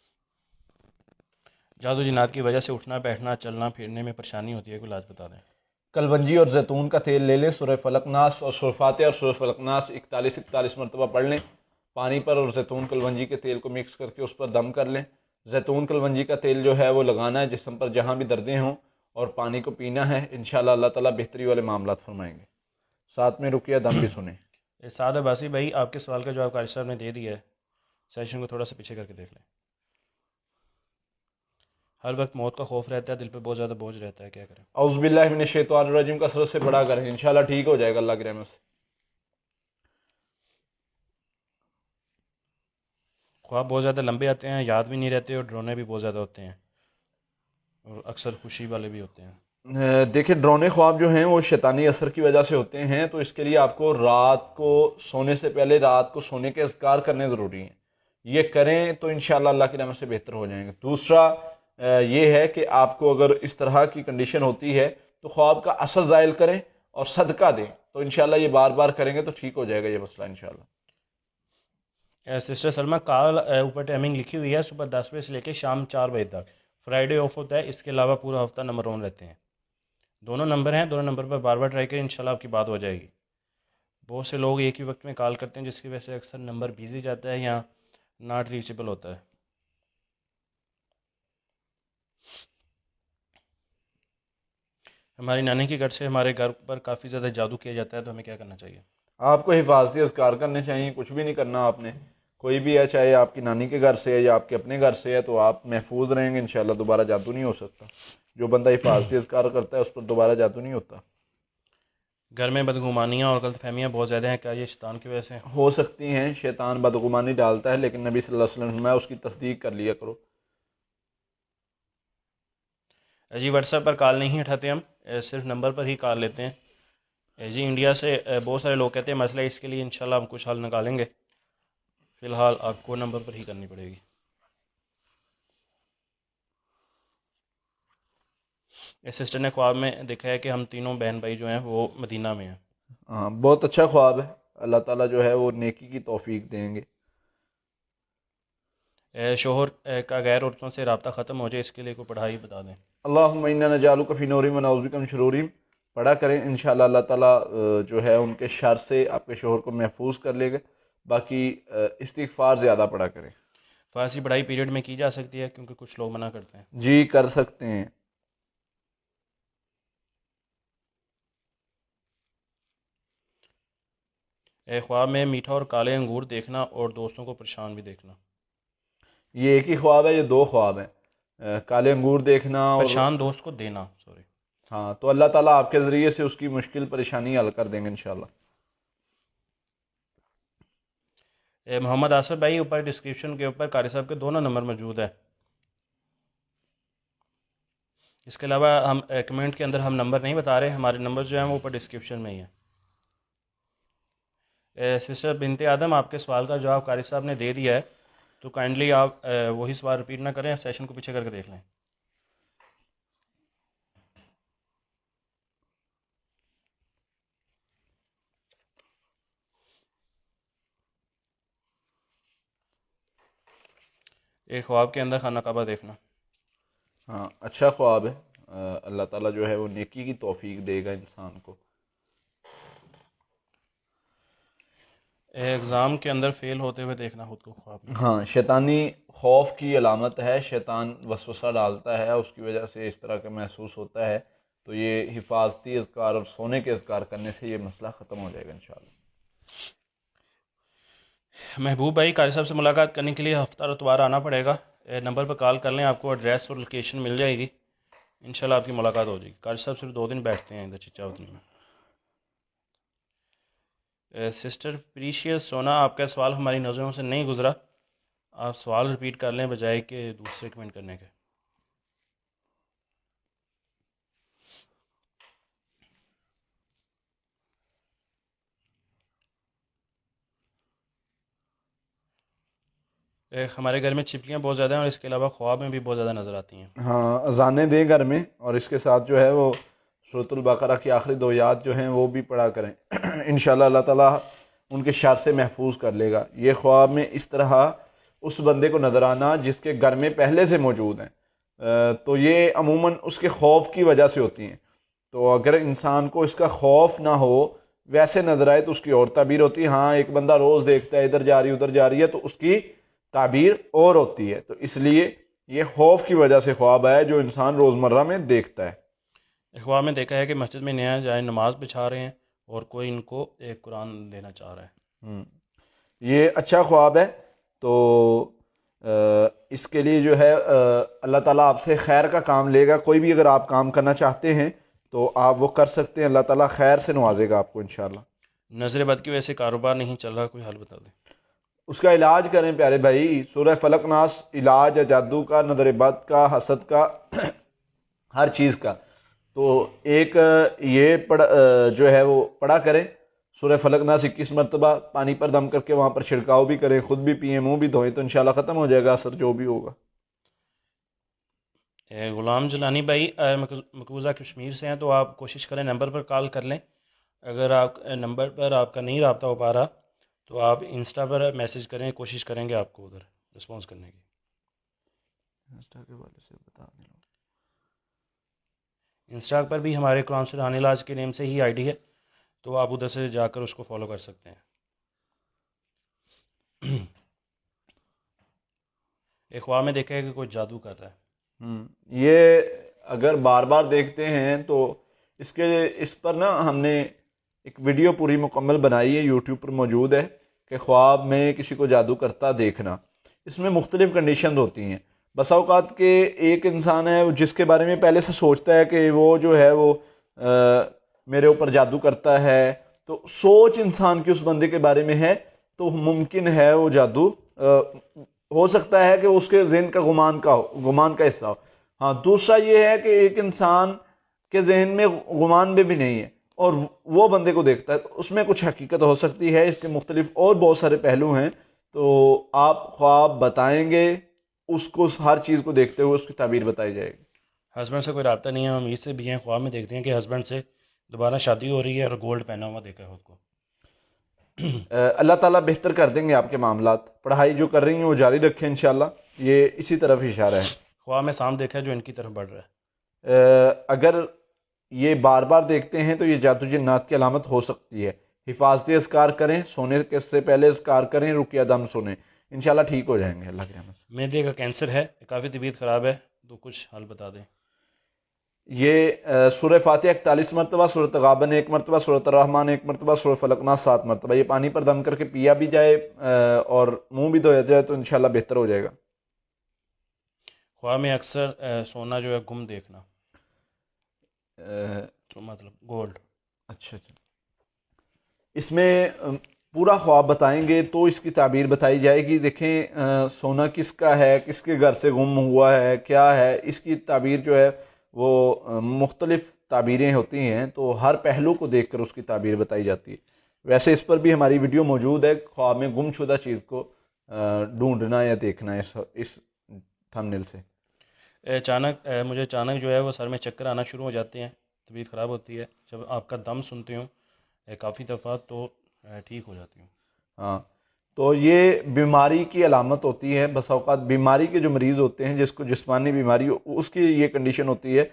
جادو جنات کی وجہ سے اٹھنا بیٹھنا چلنا پھرنے میں پریشانی ہوتی ہے، کوئی علاج بتا دیں۔ کلونجی اور زیتون کا تیل لے لیں، سورہ فلق ناس اور سورہ فاتحہ اور سورہ فلق ناس 41 مرتبہ پڑھ لیں، پانی پر، اور زیتون کلونجی کے تیل کو مکس کر کے اس پر دم کر لیں۔ زیتون کلونجی کا تیل جو ہے وہ لگانا ہے جسم پر جہاں بھی دردیں ہوں، اور پانی کو پینا ہے، انشاءاللہ اللہ تعالیٰ بہتری والے معاملات فرمائیں گے۔ ساتھ میں رقیہ دم بھی سنیں۔ سعد عباسی بھائی، آپ کے سوال کا جواب قاری صاحب نے دے دیا ہے، سیشن کو تھوڑا سا پیچھے کر کے دیکھ لیں۔ ہر وقت موت کا خوف رہتا ہے، دل پہ بہت زیادہ بوجھ رہتا ہے، کیا کریں؟ اعوذ باللہ من الشیطان الرجیم کثرت سے پڑھا کریں، انشاءاللہ ٹھیک ہو جائے گا اللہ کی رحمت سے۔ خواب بہت زیادہ لمبے آتے ہیں، یاد بھی نہیں رہتے، اور ڈرونے بھی بہت زیادہ ہوتے ہیں، اور اکثر خوشی والے بھی ہوتے ہیں۔ دیکھیں ڈرونے خواب جو ہیں وہ شیطانی اثر کی وجہ سے ہوتے ہیں، تو اس کے لیے آپ کو رات کو سونے سے پہلے رات کو سونے کے اذکار کرنے ضروری ہیں، یہ کریں تو انشاءاللہ اللہ کی رحمت سے بہتر ہو جائیں گے۔ دوسرا یہ ہے کہ آپ کو اگر اس طرح کی کنڈیشن ہوتی ہے تو خواب کا اثر زائل کریں اور صدقہ دیں، تو انشاءاللہ یہ بار بار کریں گے تو ٹھیک ہو جائے گا یہ مسئلہ انشاءاللہ۔ سسٹر سلمہ، کال اوپر ٹائمنگ لکھی ہوئی ہے صبح 10 بجے سے لے کے شام 4 بجے تک، فرائیڈے آف ہوتا ہے، اس کے علاوہ پورا ہفتہ نمبر آن رہتے ہیں۔ دونوں نمبر ہیں، دونوں نمبر پر بار بار ٹرائی کریں، انشاءاللہ آپ کی بات ہو جائے گی۔ بہت سے لوگ ایک ہی وقت میں کال کرتے ہیں، جس کی وجہ سے اکثر نمبر بیزی جاتا ہے یا ناٹ ریچیبل ہوتا ہے۔ ہماری نانی کے گھر سے ہمارے گھر پر کافی زیادہ جادو کیا جاتا ہے، تو ہمیں کیا کرنا چاہیے؟ آپ کو حفاظتی اذکار کرنے چاہیے، کچھ بھی نہیں کرنا آپ نے، کوئی بھی ہے چاہے آپ کی نانی کے گھر سے ہے یا آپ کے اپنے گھر سے ہے، تو آپ محفوظ رہیں گے انشاءاللہ، دوبارہ جادو نہیں ہو سکتا۔ جو بندہ حفاظتی اذکار کرتا ہے اس پر دوبارہ جادو نہیں ہوتا۔ گھر میں بدگمانیاں اور غلط فہمیاں بہت زیادہ ہیں، کیا یہ شیطان کی وجہ سے؟ ہو سکتی ہیں، شیطان بدگمانی ڈالتا ہے، لیکن نبی صلی اللہ علیہ وسلم نے اس کی تصدیق کر لیا کرو۔ جی واٹس ایپ پر کال نہیں اٹھاتے ہم، صرف نمبر پر ہی کال لیتے ہیں۔ جی انڈیا سے بہت سارے لوگ کہتے ہیں مسئلہ اس کے لیے انشاءاللہ ہم کچھ حل نکالیں گے، فی الحال آپ کو نمبر پر ہی کرنی پڑے گی۔ سسٹر نے خواب میں دیکھا ہے کہ ہم تینوں بہن بھائی جو ہیں وہ مدینہ میں ہیں۔ ہاں بہت اچھا خواب ہے، اللہ تعالیٰ جو ہے وہ نیکی کی توفیق دیں گے۔ شوہر کا غیر عورتوں سے رابطہ ختم ہو جائے، اس کے لیے کوئی پڑھائی بتا دیں۔ اللہم انا نجعلک فی نورہم ونعوذ بک من شرورہم پڑھا کریں، انشاءاللہ اللہ تعالیٰ جو ہے ان کے شر سے آپ کے شوہر کو محفوظ کر لے گا۔ باقی استغفار زیادہ پڑھا کریں۔ فارسی پڑھائی پیریڈ میں کی جا سکتی ہے کیونکہ کچھ لوگ منع کرتے ہیں؟ جی کر سکتے ہیں۔ خواب میں میٹھا اور کالے انگور دیکھنا اور دوستوں کو پریشان بھی دیکھنا۔ یہ ایک ہی خواب ہے، یہ دو خواب ہیں، کالے انگور دیکھنا اور پریشان دوست کو دینا، سوری۔ ہاں تو اللہ تعالیٰ آپ کے ذریعے سے اس کی مشکل پریشانی حل کر دیں گے انشاءاللہ۔ محمد آصف بھائی، اوپر ڈسکرپشن کے اوپر قاری صاحب کے دونوں نمبر موجود ہیں۔ اس کے علاوہ ہم کمنٹ کے اندر ہم نمبر نہیں بتا رہے، ہمارے نمبر جو ہیں وہ اوپر ڈسکرپشن میں ہی ہیں۔ سسٹر بنت آدم، آپ کے سوال کا جواب قاری صاحب نے دے دیا ہے، تو کائنڈلی آپ وہی سوال ریپیٹ نہ کریں، سیشن کو پیچھے کر کے دیکھ لیں۔ ایک خواب کے اندر خانہ کعبہ دیکھنا۔ ہاں اچھا خواب ہے، اللہ تعالیٰ جو ہے وہ نیکی کی توفیق دے گا انسان کو۔ ایگزام کے اندر فیل ہوتے ہوئے دیکھنا خود کو خواب میں۔ ہاں شیطانی خوف کی علامت ہے، شیطان وسوسہ ڈالتا ہے، اس کی وجہ سے اس طرح کا محسوس ہوتا ہے، تو یہ حفاظتی اذکار اور سونے کے اذکار کرنے سے یہ مسئلہ ختم ہو جائے گا انشاءاللہ۔ محبوب بھائی، قاری صاحب سے ملاقات کرنے کے لیے ہفتہ اتوار آنا پڑے گا، نمبر پر کال کر لیں، آپ کو ایڈریس اور لوکیشن مل جائے گی، انشاءاللہ آپ کی ملاقات ہو جائے گی۔ قاری صاحب صرف 2 دن بیٹھتے ہیں ادھر چچاوطن میں۔ سسٹر پریشیس سونا، آپ کا سوال ہماری نظروں سے نہیں گزرا، آپ سوال ریپیٹ کر لیں بجائے کہ دوسرے کمنٹ کرنے کے۔ ہمارے گھر میں چھپکلیاں بہت زیادہ ہیں، اور اس کے علاوہ خواب میں بھی بہت زیادہ نظر آتی ہیں۔ ہاں اذانیں دیں گھر میں، اور اس کے ساتھ جو ہے وہ سورۃ البقرہ کی آخری 2 آیات جو ہیں وہ بھی پڑھا کریں، انشاءاللہ اللہ تعالیٰ ان کے شر سے محفوظ کر لے گا۔ یہ خواب میں اس طرح اس بندے کو نظر آنا جس کے گھر میں پہلے سے موجود ہیں، تو یہ عموماً اس کے خوف کی وجہ سے ہوتی ہیں، تو اگر انسان کو اس کا خوف نہ ہو ویسے نظر آئے تو اس کی اور تعبیر ہوتی ہے۔ ہاں ایک بندہ روز دیکھتا ہے ادھر جا رہی ادھر جا رہی ہے تو اس کی تعبیر اور ہوتی ہے، تو اس لیے یہ خوف کی وجہ سے خواب ہے جو انسان روزمرہ میں دیکھتا ہے۔ خواب میں دیکھا ہے کہ مسجد میں نیا جائے نماز بچھا رہے ہیں اور کوئی ان کو ایک قرآن دینا چاہ رہا ہے۔ یہ اچھا خواب ہے، تو اس کے لیے جو ہے اللہ تعالیٰ آپ سے خیر کا کام لے گا. کوئی بھی اگر آپ کام کرنا چاہتے ہیں تو آپ وہ کر سکتے ہیں, اللہ تعالیٰ خیر سے نوازے گا آپ کو انشاءاللہ. نظر بد کی وجہ سے کاروبار نہیں چل رہا, کوئی حل بتا دیں. اس کا علاج کریں پیارے بھائی, سورہ فلق ناس علاج ہے جادو کا, نظر بد کا, حسد کا, ہر چیز کا. تو ایک یہ جو ہے وہ پڑھا کریں سورہ فلق ناس 21 مرتبہ, پانی پر دم کر کے وہاں پر چھڑکاؤ بھی کریں, خود بھی پئیں, منہ بھی دھوئیں, تو انشاءاللہ ختم ہو جائے گا اثر جو بھی ہوگا. غلام جلانی بھائی مقبوضہ کشمیر سے ہیں, تو آپ کوشش کریں نمبر پر کال کر لیں. اگر آپ نمبر پر آپ کا نہیں رابطہ ہو پا رہا تو آپ انسٹا پر میسج کریں, کوشش کریں گے آپ کو ادھر رسپانس کرنے کی. انسٹا کے والے سے بتا دیں. انسٹا پر بھی ہمارے قرآن سے روحانی علاج کے نیم سے ہی آئی ڈی ہے, تو آپ ادھر سے جا کر اس کو فالو کر سکتے ہیں. ایک خواہ میں دیکھا ہے کہ کوئی جادو کر رہا ہے. یہ اگر بار بار دیکھتے ہیں تو اس پر نا ہم نے ایک ویڈیو پوری مکمل بنائی ہے, یوٹیوب پر موجود ہے, کہ خواب میں کسی کو جادو کرتا دیکھنا. اس میں مختلف کنڈیشنز ہوتی ہیں. بسا اوقات کہ ایک انسان ہے جس کے بارے میں پہلے سے سوچتا ہے کہ وہ جو ہے وہ میرے اوپر جادو کرتا ہے, تو سوچ انسان کی اس بندے کے بارے میں ہے تو ممکن ہے وہ جادو ہو سکتا ہے کہ اس کے ذہن کا گمان کا حصہ ہو. ہاں, دوسرا یہ ہے کہ ایک انسان کے ذہن میں گمان بھی نہیں ہے اور وہ بندے کو دیکھتا ہے, تو اس میں کچھ حقیقت ہو سکتی ہے. اس کے مختلف اور بہت سارے پہلو ہیں, تو آپ خواب بتائیں گے, اس کو ہر چیز کو دیکھتے ہوئے اس کی تعبیر بتائی جائے گی. ہسبینڈ سے کوئی رابطہ نہیں ہے, ہم اس سے بھی ہیں, خواب میں دیکھتے ہیں کہ ہسبینڈ سے دوبارہ شادی ہو رہی ہے اور گولڈ پہنا ہوا دیکھا ہے خود کو. اللہ تعالیٰ بہتر کر دیں گے آپ کے معاملات. پڑھائی جو کر رہی ہیں وہ جاری رکھیں انشاءاللہ, یہ اسی طرف اشارہ ہے. خواب میں سانپ دیکھا ہے جو ان کی طرف بڑھ رہا ہے. اگر یہ بار بار دیکھتے ہیں تو یہ جادو جنات کی علامت ہو سکتی ہے. حفاظتی اذکار کریں, سونے سے پہلے اذکار کریں, رقیہ دم سنیں, انشاءاللہ ٹھیک ہو جائیں گے اللہ کی رحمت سے. معدے کا کینسر ہے, کافی طبیعت خراب ہے, تو کچھ حل بتا دیں. یہ سورہ فاتحہ 41 مرتبہ, سورہ تغابن 1 مرتبہ, سورہ الرحمن 1 مرتبہ, سورہ فلق ناس 7 مرتبہ. یہ پانی پر دم کر کے پیا بھی جائے اور منہ بھی دھویا جائے تو انشاءاللہ بہتر ہو جائے گا. خواب میں اکثر سونا جو ہے گم دیکھنا, تو مطلب گولڈ. اچھا, اس میں پورا خواب بتائیں گے تو اس کی تعبیر بتائی جائے گی. دیکھیں سونا کس کا ہے, کس کے گھر سے گم ہوا ہے, کیا ہے, اس کی تعبیر جو ہے وہ مختلف تعبیریں ہوتی ہیں, تو ہر پہلو کو دیکھ کر اس کی تعبیر بتائی جاتی ہے. ویسے اس پر بھی ہماری ویڈیو موجود ہے, خواب میں گم شدہ چیز کو ڈھونڈنا یا دیکھنا, اس تھمبنیل سے. مجھے اچانک جو ہے وہ سر میں چکر آنا شروع ہو جاتے ہیں, طبیعت خراب ہوتی ہے. جب آپ کا دم سنتی ہوں کافی دفعہ تو ٹھیک ہو جاتی ہوں. ہاں, تو یہ بیماری کی علامت ہوتی ہے. بس اوقات بیماری کے جو مریض ہوتے ہیں, جس کو جسمانی بیماری ہو, اس کی یہ کنڈیشن ہوتی ہے,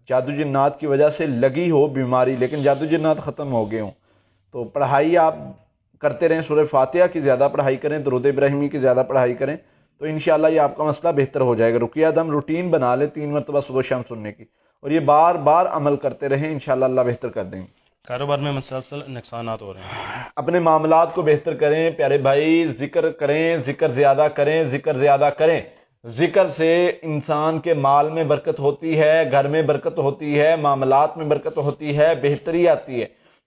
جادو جنات کی وجہ سے لگی ہو بیماری لیکن جادو جنات ختم ہو گئے ہوں. تو پڑھائی آپ کرتے رہیں, سورہ فاتحہ کی زیادہ پڑھائی کریں, درود ابراہیمی کی زیادہ پڑھائی کریں, تو انشاءاللہ یہ آپ کا مسئلہ بہتر ہو جائے گا. رقیہ دم روٹین بنا لیں 3 مرتبہ صبح شام سننے کی, اور یہ بار بار عمل کرتے رہیں, انشاءاللہ اللہ بہتر کر دیں گے. کاروبار میں مسلسل نقصانات ہو رہے ہیں. اپنے معاملات کو بہتر کریں پیارے بھائی, ذکر کریں, ذکر زیادہ کریں, ذکر زیادہ کریں. ذکر سے انسان کے مال میں برکت ہوتی ہے, گھر میں برکت ہوتی ہے, معاملات میں برکت ہوتی ہے, بہتری آتی ہے.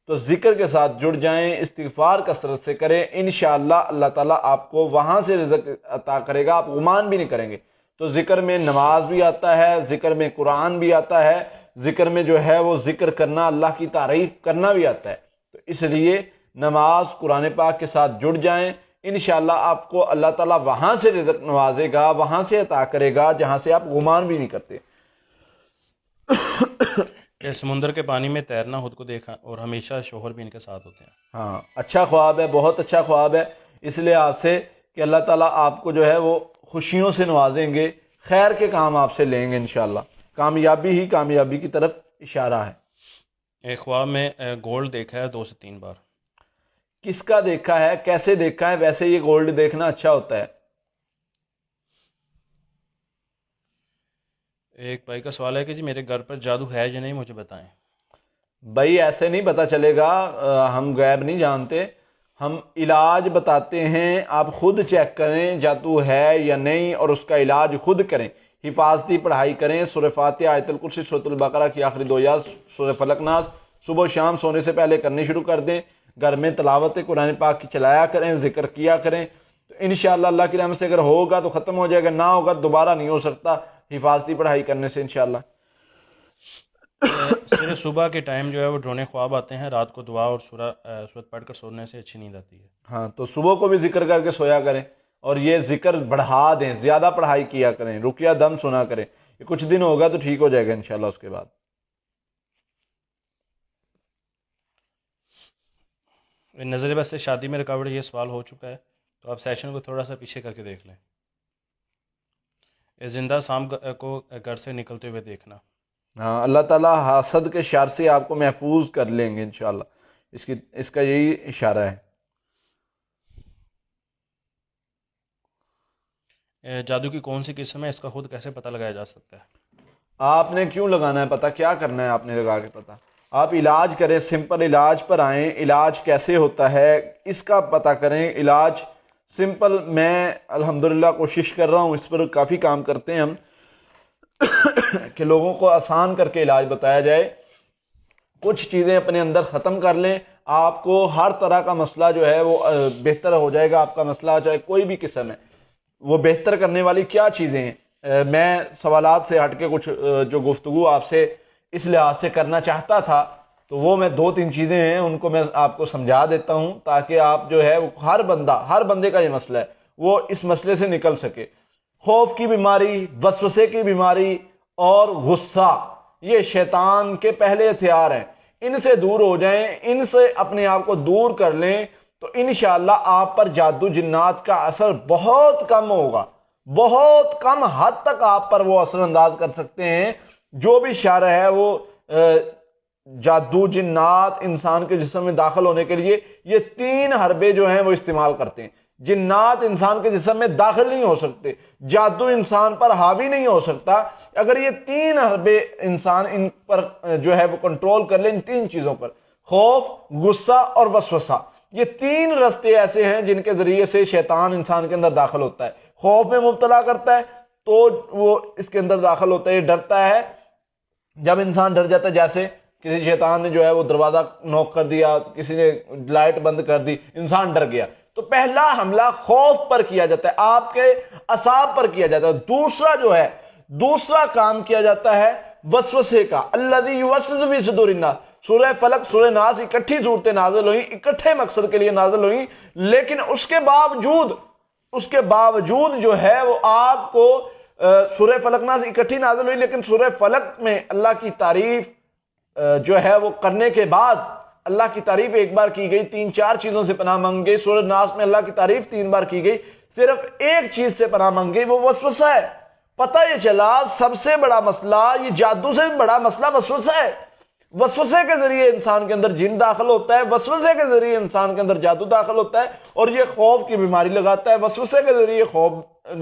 تو ذکر کے ساتھ جڑ جائیں, استغفار کثرت سے کریں, انشاءاللہ اللہ تعالیٰ آپ کو وہاں سے رزق عطا کرے گا, آپ گمان بھی نہیں کریں گے. تو ذکر میں نماز بھی آتا ہے, ذکر میں قرآن بھی آتا ہے, ذکر میں جو ہے وہ ذکر کرنا, اللہ کی تعریف کرنا بھی آتا ہے. تو اس لیے نماز قرآن پاک کے ساتھ جڑ جائیں, انشاءاللہ آپ کو اللہ تعالیٰ وہاں سے رزق نوازے گا, وہاں سے عطا کرے گا جہاں سے آپ گمان بھی نہیں کرتے. سمندر کے پانی میں تیرنا خود کو دیکھا, اور ہمیشہ شوہر بھی ان کے ساتھ ہوتے ہیں. ہاں, اچھا خواب ہے, بہت اچھا خواب ہے, اس لحاظ سے کہ اللہ تعالیٰ آپ کو جو ہے وہ خوشیوں سے نوازیں گے, خیر کے کام آپ سے لیں گے انشاءاللہ. کامیابی ہی کامیابی کی طرف اشارہ ہے. ایک خواب میں گولڈ دیکھا ہے 2 سے 3 بار. کس کا دیکھا ہے, کیسے دیکھا ہے؟ ویسے یہ گولڈ دیکھنا اچھا ہوتا ہے. ایک بھائی کا سوال ہے کہ جی میرے گھر پر جادو ہے یا نہیں, مجھے بتائیں. بھائی ایسے نہیں پتہ چلے گا, ہم غیب نہیں جانتے. ہم علاج بتاتے ہیں، آپ خود چیک کریں جادو ہے یا نہیں، اور اس کا علاج خود کریں۔ حفاظتی پڑھائی کریں، سورہ فاتحہ، آیت الکرسی، سورۃ البقرہ کی آخری 2 آیات، سورہ فلق ناس صبح و شام سونے سے پہلے کرنی شروع کر دیں۔ گھر میں تلاوت قرآن پاک کی چلایا کریں، ذکر کیا کریں، تو انشاءاللہ اللہ کی رحمت سے اگر ہوگا تو ختم ہو جائے گا، نہ ہوگا دوبارہ نہیں ہو سکتا حفاظتی پڑھائی کرنے سے انشاءاللہ۔ صرف صبح کے ٹائم جو ہے وہ ڈرونے خواب آتے ہیں، رات کو دعا اور سورت پڑھ کر سونے سے اچھی نیند آتی ہے۔ ہاں، تو صبح کو بھی ذکر کر کے سویا کریں، اور یہ ذکر بڑھا دیں، زیادہ پڑھائی کیا کریں، رقیہ دم سنا کریں، یہ کچھ دن ہوگا تو ٹھیک ہو جائے گا انشاءاللہ اس کے بعد۔ نظر بس سے شادی میں رکاوٹ، یہ سوال ہو چکا ہے، تو آپ سیشن کو تھوڑا سا پیچھے کر کے دیکھ لیں۔ زندہ سام کو گھر سے نکلتے ہوئے دیکھنا۔ ہاں، اللہ تعالیٰ حاسد کے شر سے آپ کو محفوظ کر لیں گے انشاءاللہ، اس کا یہی اشارہ ہے۔ جادو کی کون سی قسم ہے، اس کا خود کیسے پتہ لگایا جا سکتا ہے؟ آپ نے کیوں لگانا ہے پتہ، کیا کرنا ہے آپ نے لگا کے پتہ؟ آپ علاج کریں، سمپل علاج پر آئیں، علاج کیسے ہوتا ہے اس کا پتہ کریں۔ علاج سمپل، میں الحمدللہ کوشش کر رہا ہوں، اس پر کافی کام کرتے ہیں ہم کہ لوگوں کو آسان کر کے علاج بتایا جائے۔ کچھ چیزیں اپنے اندر ختم کر لیں، آپ کو ہر طرح کا مسئلہ جو ہے وہ بہتر ہو جائے گا۔ آپ کا مسئلہ چاہے کوئی بھی قسم ہے، وہ بہتر کرنے والی کیا چیزیں ہیں؟ میں سوالات سے ہٹ کے کچھ جو گفتگو آپ سے اس لحاظ سے کرنا چاہتا تھا، تو وہ میں 2-3 چیزیں ہیں ان کو میں آپ کو سمجھا دیتا ہوں، تاکہ آپ جو ہے ہر بندے کا یہ مسئلہ ہے وہ اس مسئلے سے نکل سکے۔ خوف کی بیماری، وسوسے کی بیماری اور غصہ، یہ شیطان کے پہلے ہتھیار ہیں، ان سے دور ہو جائیں، ان سے اپنے آپ کو دور کر لیں، تو انشاءاللہ آپ پر جادو جنات کا اثر بہت کم ہوگا، بہت کم حد تک آپ پر وہ اثر انداز کر سکتے ہیں۔ جو بھی شر ہے وہ جادو جنات انسان کے جسم میں داخل ہونے کے لیے یہ 3 حربے جو ہیں وہ استعمال کرتے ہیں۔ جنات انسان کے جسم میں داخل نہیں ہو سکتے، جادو انسان پر حاوی نہیں ہو سکتا اگر یہ 3 حربے انسان ان پر جو ہے وہ کنٹرول کر لیں، ان 3 چیزوں پر، خوف، غصہ اور وسوسہ۔ یہ 3 رستے ایسے ہیں جن کے ذریعے سے شیطان انسان کے اندر داخل ہوتا ہے۔ خوف میں مبتلا کرتا ہے تو وہ اس کے اندر داخل ہوتا ہے، یہ ڈرتا ہے۔ جب انسان ڈر جاتا ہے، جیسے کسی شیطان نے جو ہے وہ دروازہ نوک کر دیا، کسی نے لائٹ بند کر دی، انسان ڈر گیا، تو پہلا حملہ خوف پر کیا جاتا ہے، آپ کے اعصاب پر کیا جاتا ہے۔ دوسرا کام کیا جاتا ہے وسوسے کا، الذی یوسوس فی صدور الناس۔ سورہ فلق، سورہ ناس اکٹھی صورتیں نازل ہوئیں، اکٹھے مقصد کے لیے نازل ہوئیں، لیکن اس کے باوجود جو ہے وہ آپ کو سورہ فلق ناس اکٹھی نازل ہوئی، لیکن سورہ فلق میں اللہ کی تعریف جو ہے وہ کرنے کے بعد اللہ کی تعریف ایک بار کی گئی، 3-4 چیزوں سے پناہ مانگی گئی۔ سورہ ناس میں اللہ کی تعریف 3 بار کی گئی، صرف ایک چیز سے پناہ مانگی گئی، وہ وسوسہ ہے۔ پتہ یہ چلا سب سے بڑا مسئلہ، یہ جادو سے بڑا مسئلہ وسوسہ ہے۔ وسوسے کے ذریعے انسان کے اندر جن داخل ہوتا ہے، وسوسے کے ذریعے انسان کے اندر جادو داخل ہوتا ہے، اور یہ خوف کی بیماری لگاتا ہے، وسوسے کے ذریعے خوف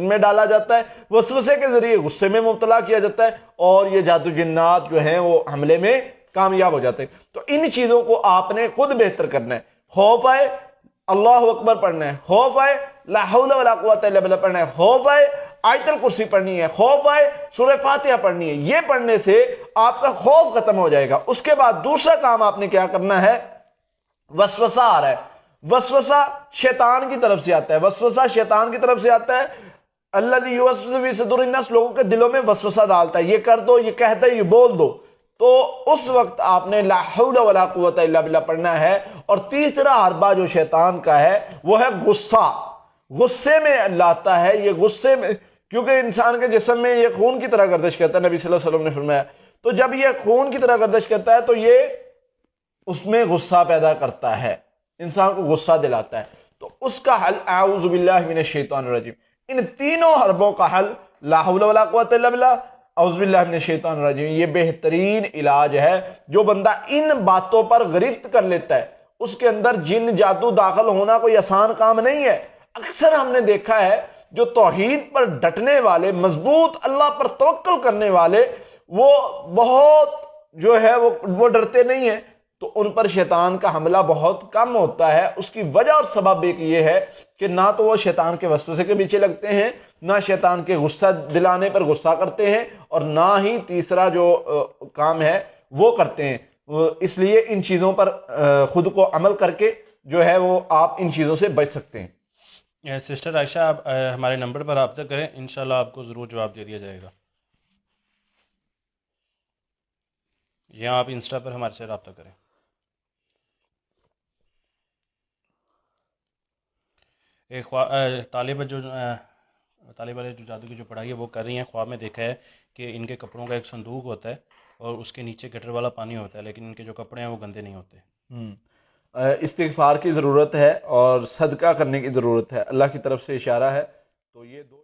میں ڈالا جاتا ہے، وسوسے کے ذریعے غصے میں مبتلا کیا جاتا ہے، اور یہ جادو جنات جو ہیں وہ حملے میں کامیاب ہو جاتے ہیں۔ تو ان چیزوں کو آپ نے خود بہتر کرنا ہے۔ خوف آئے اللہ اکبر پڑھنا ہے، خوف آئے لا حول ولا قوت الا باللہ پڑھنا ہے، خوف آئے آیت الکرسی پڑھنی ہے، خوف آئے سورہ فاتحہ پڑھنی ہے۔ یہ پڑھنے سے آپ کا خوف ختم ہو جائے گا۔ اس کے بعد دوسرا کام آپ نے کیا کرنا ہے، وسوسہ آ رہا ہے، وسوسہ شیطان کی طرف سے آتا ہے، وسوسہ شیطان کی طرف سے آتا ہے۔ الذی یوسوس فی صدور الناس، لوگوں کے دلوں میں وسوسہ ڈالتا ہے، یہ کر دو، یہ کہتا ہے، یہ بول دو، تو اس وقت آپ نے لا حول ولا قوت الا باللہ پڑھنا ہے۔ اور تیسرا حربہ جو شیطان کا ہے وہ ہے غصہ، غصے میں لاتا ہے، یہ غصے میں، کیونکہ انسان کے جسم میں یہ خون کی طرح گردش کرتا ہے، نبی صلی اللہ علیہ وسلم نے فرمایا، تو جب یہ خون کی طرح گردش کرتا ہے تو یہ اس میں غصہ پیدا کرتا ہے، انسان کو غصہ دلاتا ہے۔ تو اس کا حل اعوذ باللہ من الشیطان الرجیم، ان تینوں حربوں کا حل لا حول ولا قوت الا باللہ، اعوذ باللہ من الشیطان الرجیم، یہ بہترین علاج ہے۔ جو بندہ ان باتوں پر گرفت کر لیتا ہے، اس کے اندر جن جادو داخل ہونا کوئی آسان کام نہیں ہے۔ اکثر ہم نے دیکھا ہے جو توحید پر ڈٹنے والے، مضبوط اللہ پر توکل کرنے والے، وہ بہت جو ہے وہ ڈرتے نہیں ہیں، تو ان پر شیطان کا حملہ بہت کم ہوتا ہے. اس کی وجہ اور سبب ایک یہ ہے کہ نہ تو وہ شیطان کے وسوسے کے پیچھے لگتے ہیں, نہ شیطان کے غصہ دلانے پر غصہ کرتے ہیں, اور نہ ہی تیسرا جو کام ہے وہ کرتے ہیں. اس لیے ان چیزوں پر خود کو عمل کر کے جو ہے وہ آپ ان چیزوں سے بچ سکتے ہیں. سسٹر عائشہ, آپ ہمارے نمبر پر رابطہ کریں, انشاءاللہ آپ کو ضرور جواب دے دیا جائے گا. یا آپ انسٹا پر ہمارے سے رابطہ کریں. ایک طالبہ نے جو جادو کی جو پڑھائی ہے وہ کر رہی ہیں, خواب میں دیکھا ہے کہ ان کے کپڑوں کا ایک صندوق ہوتا ہے اور اس کے نیچے گٹر والا پانی ہوتا ہے, لیکن ان کے جو کپڑے ہیں وہ گندے نہیں ہوتے. استغفار کی ضرورت ہے اور صدقہ کرنے کی ضرورت ہے, اللہ کی طرف سے اشارہ ہے. تو یہ دو